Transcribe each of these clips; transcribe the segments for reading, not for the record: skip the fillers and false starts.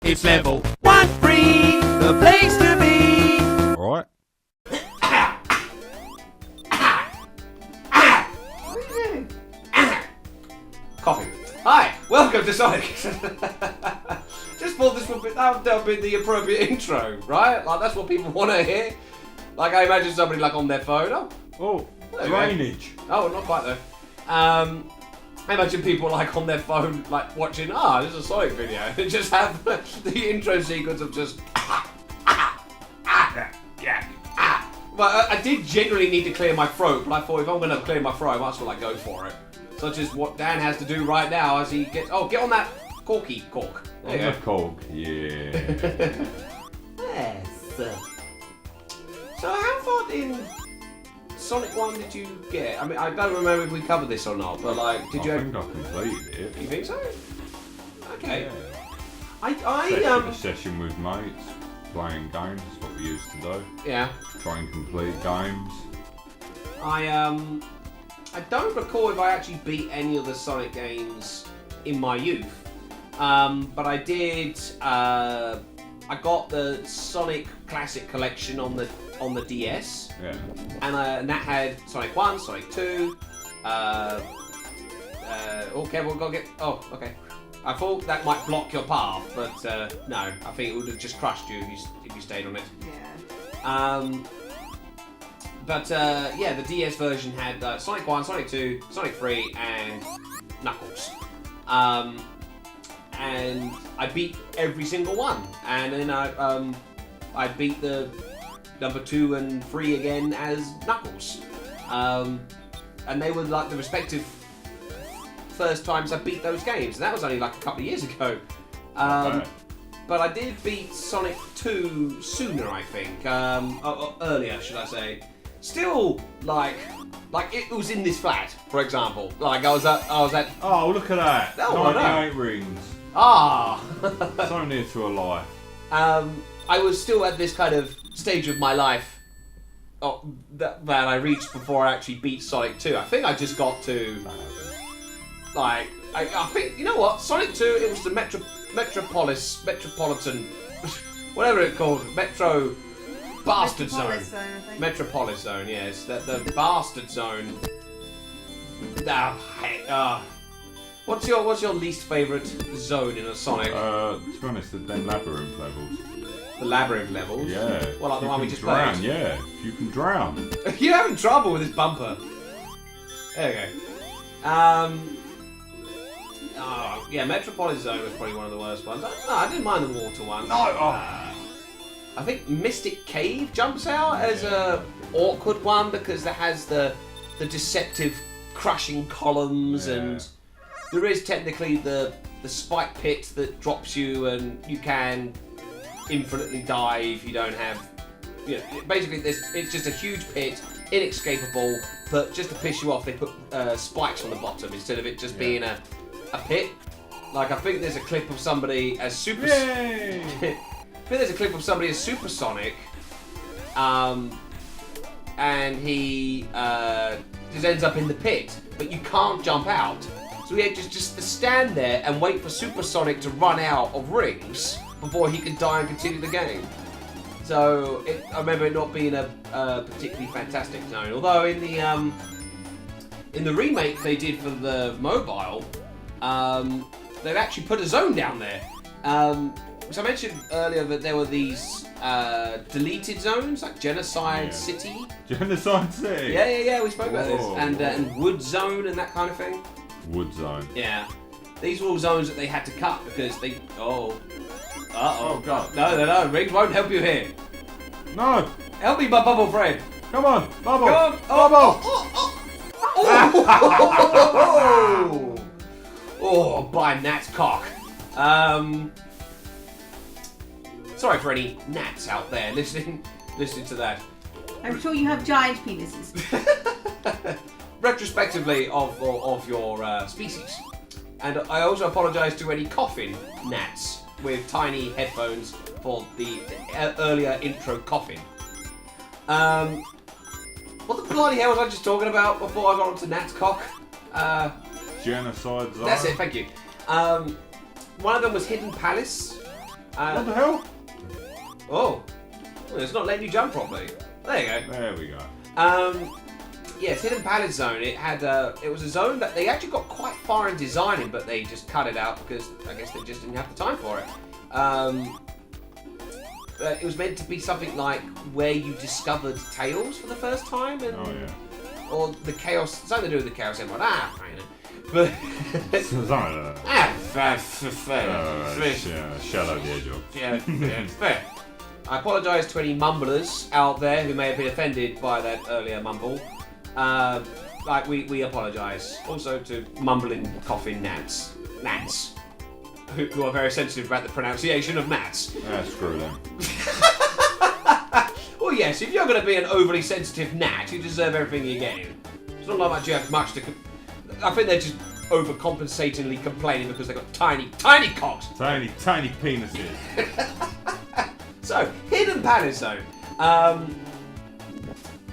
It's level 1-3, the place to be. Alright. What are you doing? Coughing. Hi, welcome to Sonic. Just thought this would be, that would be the appropriate intro, right? Like that's what people want to hear. Like I imagine somebody like on their phone. Oh, there we go. drainage. Oh, not quite though. I imagine people like on their phone, like watching. This is a Sonic video. They just have the intro sequence of just. Well, I did generally need to clear my throat, but I thought if I'm going to clear my throat, I might as well like go for it. Such as what Dan has to do right now as he gets. Oh, get on that cork. There you go. Cork, yeah. Yes. So how far in Sonic 1 did you get? I mean, I don't remember if we covered this or not, but like, did you? I think I completed it. You think so? Okay. Yeah. Session with mates, playing games is what we used to do. Yeah. Try and complete games. I don't recall if I actually beat any of the Sonic games in my youth, but I did. I got the Sonic Classic Collection on the DS. Yeah. And that had Sonic 1, Sonic 2, careful, gotta get, okay. I thought that might block your path, but no, I think it would have just crushed you if you stayed on it. Yeah. Yeah, the DS version had Sonic 1, Sonic 2, Sonic 3, and Knuckles. And I beat every single one, and then I beat the number 2 and 3 again as Knuckles. And they were like the respective first times I beat those games, and that was only like a couple of years ago. But I did beat Sonic 2 sooner, I think. Earlier, should I say. Still, like it was in this flat, for example. Like I was at. Oh, look at that! Oh, I know. 98 rings. So near to a life. I was still at this kind of stage of my life that I reached before I actually beat Sonic 2. I think I just got to I think, you know what, Sonic 2, it was the Metropolitan, whatever it's called, Bastard Zone. Metropolis Zone, yes, the Bastard Zone. What's your least favourite zone in a Sonic? To be honest, the Labyrinth levels. The Labyrinth levels? Yeah. Well, like the one we just drown, played? Yeah, you can drown. You're having trouble with this bumper. There we go. Yeah, Metropolis Zone was probably one of the worst ones. I didn't mind the water one. No! I think Mystic Cave jumps out as a awkward one because it has the deceptive crushing columns, and there is technically the spike pit that drops you, and you can infinitely die if you don't have. You know, basically, it's just a huge pit, inescapable. But just to piss you off, they put spikes on the bottom instead of it just being a pit. Like I think there's a clip of somebody as super. Yay! I think there's a clip of somebody as Supersonic, and he just ends up in the pit, but you can't jump out. So he had just to stand there and wait for Supersonic to run out of rings before he could die and continue the game. So I remember it not being a particularly fantastic zone. Although in the remake they did for the mobile, they've actually put a zone down there. So I mentioned earlier that there were these deleted zones, like Genocide City. Genocide City? Yeah, we spoke about this. And Wood Zone and that kind of thing. Wood Zone. Yeah. These were all zones that they had to cut because they... Oh God. No, rings won't help you here. No! Help me, my bubble friend. Come on, Bubble! Come on. Bubble! Oh, by Nat's cock. Sorry for any gnats out there listening to that. I'm sure you have giant penises. Retrospectively of your species. And I also apologise to any coughing gnats with tiny headphones for the earlier intro coughing. What the bloody hell was I just talking about before I got onto Nat's cock? Genocide Zone. That's it, thank you. One of them was Hidden Palace. What the hell? Oh, well, it's not letting you jump properly. There you go. There we go. Yes, Hidden Palace Zone. It had it was a zone that they actually got quite far in designing, but they just cut it out because I guess they just didn't have the time for it. It was meant to be something like where you discovered Tails for the first time, and Oh yeah. or the Chaos. Something to do with the Chaos Emerald. But Shadow the Hedgehog. yeah, fair. I apologise to any mumblers out there who may have been offended by that earlier mumble. Like we apologise. Also to mumbling, coughing gnats, who are very sensitive about the pronunciation of gnats. Screw them. Well, yes, if you're going to be an overly sensitive gnat, you deserve everything you're getting. It's not like you have much to. I think they're just overcompensatingly complaining because they've got tiny cocks. Tiny penises. So, Hidden Palace Zone.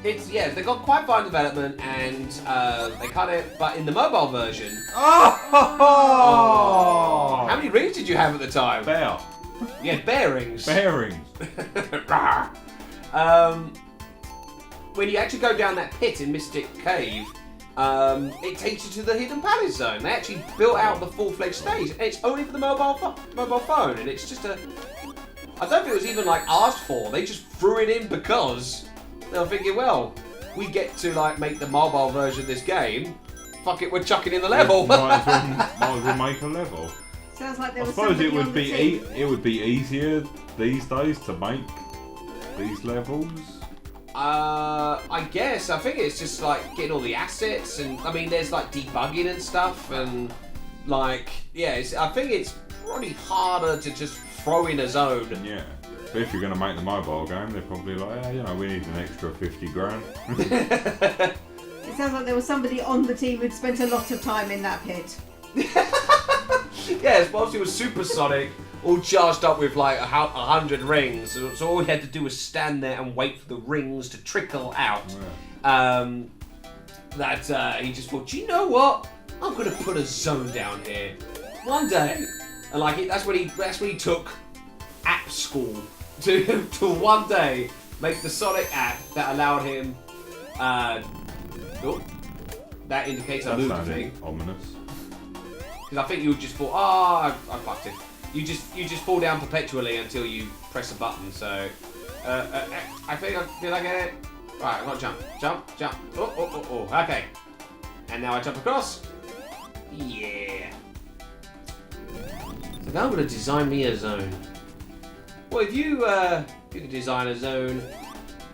They got quite far in development and they cut it, but in the mobile version. Oh! How many rings did you have at the time? Bear. You had bearings. Bearings. When you actually go down that pit in Mystic Cave, it takes you to the Hidden Palace Zone. They actually built out the full-fledged stage, and it's only for the mobile phone, and it's just a. I don't think it was even like asked for. They just threw it in because they were thinking, well, we get to like make the mobile version of this game. Fuck it, we're chucking in the level. Might as well make a level. Sounds like there I was suppose somebody it would on the be team. it would be easier these days to make these levels. I guess. I think it's just like getting all the assets, and I mean, there's like debugging and stuff, and like, yeah, I think it's probably harder to just throw in a zone. Yeah. But if you're going to make the mobile game, they're probably like, we need an extra 50 grand. It sounds like there was somebody on the team who'd spent a lot of time in that pit. Yes, whilst he was Supersonic, all charged up with like 100 rings, so all he had to do was stand there and wait for the rings to trickle out. Yeah. He just thought, you know what? I'm gonna put a zone down here one day, and like that's when he took app school to one day make the Sonic app that allowed him. That indicates I moved the thing. Ominous. Because I think you would just fall. I fucked it. You just fall down perpetually until you press a button. So I think did I get it? Right, I got to jump. Oh. Okay. And now I jump across. Yeah. So now I'm gonna design me a zone. Well, if you could design a zone,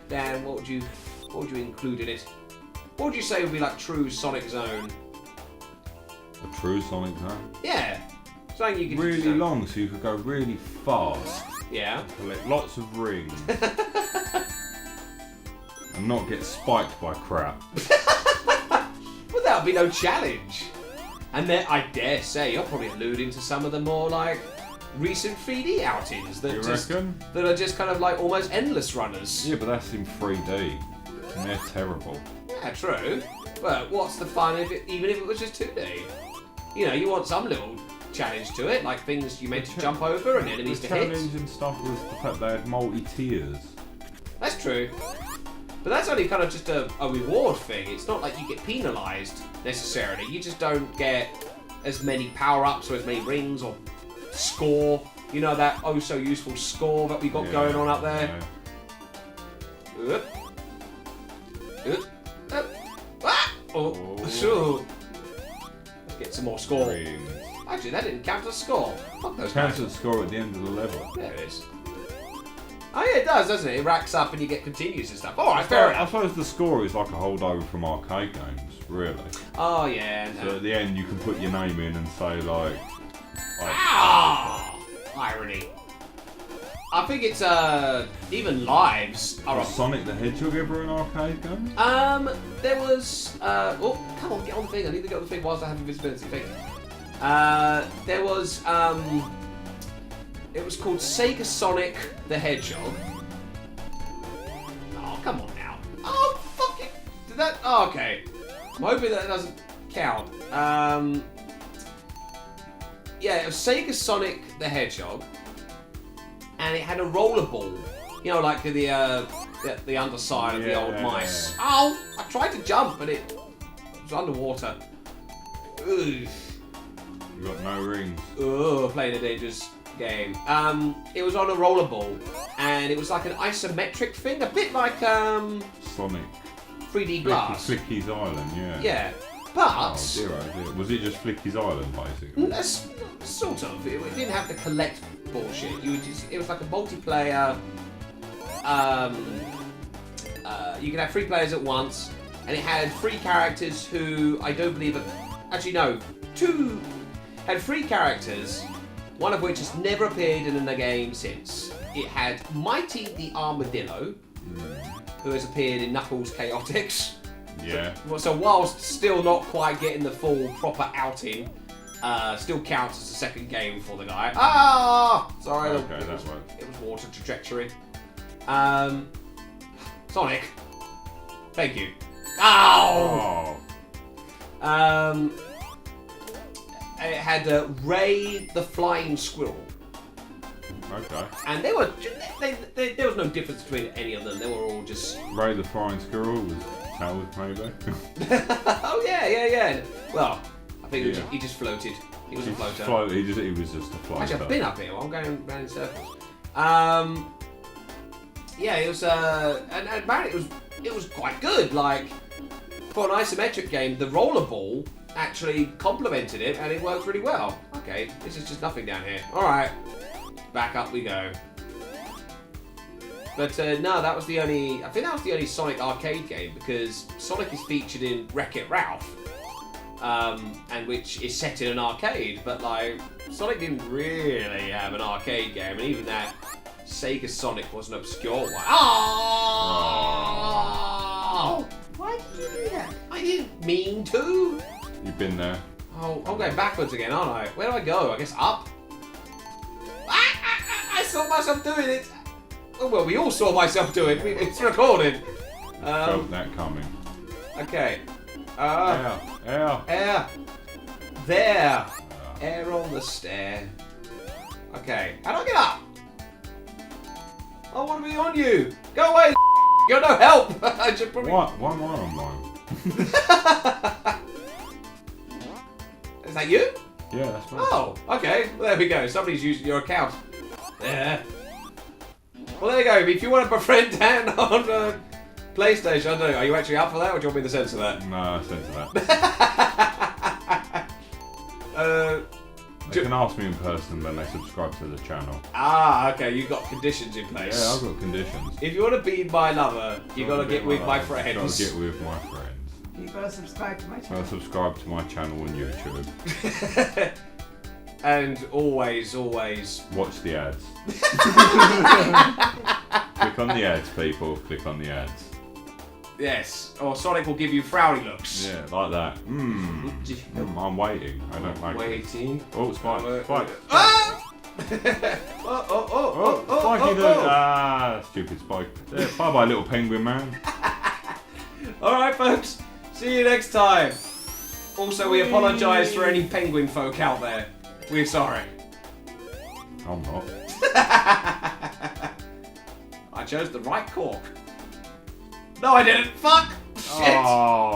Dan, what would you include in it? What would you say would be like true Sonic zone? A true Sonic zone? Yeah. Something you could really long, so you could go really fast. Yeah. Collect lots of rings. And not get spiked by crap. Well, that would be no challenge. And then I dare say you're probably alluding to some of the more like recent 3D outings that You reckon? that are just kind of like almost endless runners. Yeah, but that's in 3D. And they're terrible. Yeah, true. But what's the fun even if it was just 2D? You know, you want some little challenge to it, like things you meant to jump over and enemies The to hit. challenge and stuff was the fact they had multi-tiers. That's true. But that's only kind of just a reward thing. It's not like you get penalised necessarily. You just don't get as many power-ups or as many rings or score. You know, that oh so useful score that we got going on up there. Yeah. Oh, sure. Let's get some more score. Rings. Actually, that didn't count as score. Fuck those Counts guys. the score at the end of the level. There it is. Oh yeah, it does, doesn't it? It racks up and you get continues and stuff. Alright, fair I enough. suppose the score is like a holdover from arcade games, really. Oh yeah. So at the end you can put your name in and say like Ah! Irony. I think it's even lives are was Sonic the Hedgehog ever an arcade game? there was oh come on, get on the thing. I need to get on the thing whilst I have invisibility thing. There was it was called Sega Sonic the Hedgehog. Oh, come on now. Oh, fuck it. Did that? Oh, okay. I'm hoping that doesn't count. Yeah, it was Sega Sonic the Hedgehog. and it had a roller ball. You know, like the underside of the old mice. Oh, I tried to jump, but it was underwater. Ugh. You got no rings. Ugh, playing a dangerous game. It was on a roller ball, and it was like an isometric thing, a bit like Sonic. 3D glass. Flicky's Island, yeah. Yeah, but Oh dear, oh dear. Was it just Flicky's Island, basically? that's sort of. It didn't have to collect bullshit. It was like a multiplayer. You could have 3 players at once, and it had 3 characters who I don't believe actually no, 2 had 3 characters, one of which has never appeared in a game since. It had Mighty the Armadillo, who has appeared in Knuckles Chaotix. Yeah. So whilst still not quite getting the full proper outing, still counts as a second game for the guy. Ah! Sorry, Okay, it that was works. water trajectory. Sonic. Thank you. Ow! Oh. It had Ray the Flying Squirrel. Okay. And there was no difference between any of them. They were all just... Ray the Flying Squirrel was Tails, maybe? Oh, yeah. Well, I think he just floated. He was a floater. He was just a floater. Actually, I've been up here. I'm going round in circles. Yeah, it was, and apparently it was quite good. Like, for an isometric game, the rollerball actually complemented it, and it worked really well. Okay, this is just nothing down here. All right, back up we go. But no, that was the only. I think that was the only Sonic arcade game, because Sonic is featured in Wreck-It Ralph, and which is set in an arcade. But like, Sonic didn't really have an arcade game, and even that Sega Sonic was an obscure one. Oh! Why did you do that? I didn't mean to. You've been there. Oh, I'm going backwards again, aren't I? Where do I go? I guess up. I saw myself doing it. Oh, well, we all saw myself do it. It's recorded. Felt that coming. Okay. Air. Air. There. Air on the stair. Okay. How do I get up? I want to be on you. Go away. You're no help. I should probably... What? Why am I on mine? Is that you? Yeah, that's right. Oh, okay. Well, there we go. Somebody's using your account. There. Well, there you go. If you want to befriend Dan on PlayStation, I don't know. Are you actually up for that, or do you want me to censor that? No, censor that. They can ask me in person when they subscribe to the channel. Ah, okay. You've got conditions in place. Yeah, I've got conditions. If you want to be my lover, you got to get with my friends. Got to get with my friends. You've got to subscribe to my channel. Got to subscribe to my channel on YouTube. And always. Watch the ads. Click on the ads, people. Click on the ads. Yes. Or Sonic will give you frowny looks. Yeah, like that. I'm waiting. I don't like it. Waiting. Oh, Spike. Spike. Ah! Spikey the... Ah, stupid Spike. There, bye-bye, little penguin man. Alright, folks. See you next time. Also, we apologise for any penguin folk out there. We're sorry. I'm not. I chose the right cork. No, I didn't. Fuck. Shit. Oh.